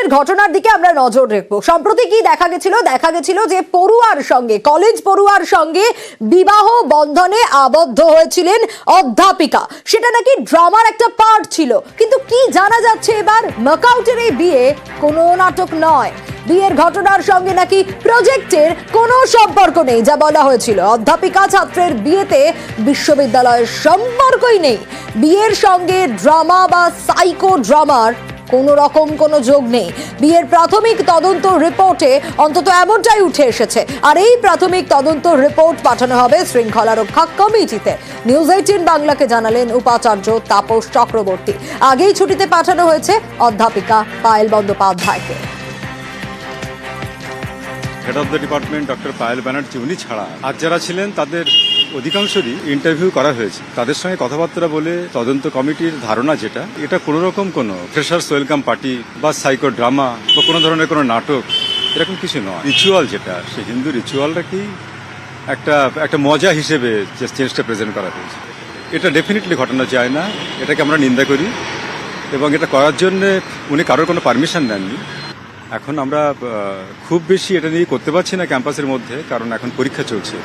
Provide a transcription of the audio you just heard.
পরবর্তীর ঘটনার দিকে আমরা নজর রাখবো। সম্প্রতি কি দেখা গেছিল যে পড়ুয়ার সঙ্গে, কলেজ পড়ুয়ার সঙ্গে বিবাহ বন্ধনে আবদ্ধ হয়েছিলেন অধ্যাপিকা। সেটা নাকি ড্রামার একটা পার্ট ছিল, কিন্তু কি জানা যাচ্ছে এবার, নকআউটের এই বিয়ে কোনো নাটক নয়। বিয়ের ঘটনার সঙ্গে নাকি প্রজেক্টের কোনো সম্পর্ক নেই, যা বলা হয়েছিল। অধ্যাপিকা ছাত্রের বিয়েতে বিশ্ববিদ্যালয়ের সম্পর্কই নেই। বিয়ের সঙ্গে ড্রামা বা সাইকো ড্রামার কোনো রকম কোনো যোগ নেই। বিয়ের প্রাথমিক তদন্ত রিপোর্টে অন্তত এমনটাই উঠে এসেছে। আর এই প্রাথমিক তদন্ত রিপোর্ট পাঠানো হবে শৃঙ্খলা রক্ষা কমিটিতে। নিউজ 18 বাংলাকে জানালেন উপাচার্য তাপস চক্রবর্তী। আগেই ছুটিতে পাঠানো হয়েছে অধ্যাপিকা পায়েল বন্দ্যোপাধ্যায়কে। Head of the department doctor Payel Banerjee উনি ছাড়া আর যারা ছিলেন তাদের অধিকাংশরই ইন্টারভিউ করা হয়েছে। তাদের সঙ্গে কথাবার্তা বলে তদন্ত কমিটির ধারণা যেটা, এটা কোনো রকম কোনো ফ্রেশার্স ওয়েলকাম পার্টি বা সাইকো ড্রামা বা কোনো ধরনের কোনো নাটক এরকম কিছু নয়। রিচুয়াল যেটা, সে হিন্দু রিচুয়ালটাকেই একটা মজা হিসেবে যে চেঞ্জটা প্রেজেন্ট করা হয়েছে, এটা ডেফিনেটলি ঘটানো যায় না। এটাকে আমরা নিন্দা করি এবং এটা করার জন্য উনি কারোর কোনো পারমিশন নেননি। এখন আমরা খুব বেশি এটা নিয়ে করতে পারছি না ক্যাম্পাসের মধ্যে, কারণ এখন পরীক্ষা চলছে।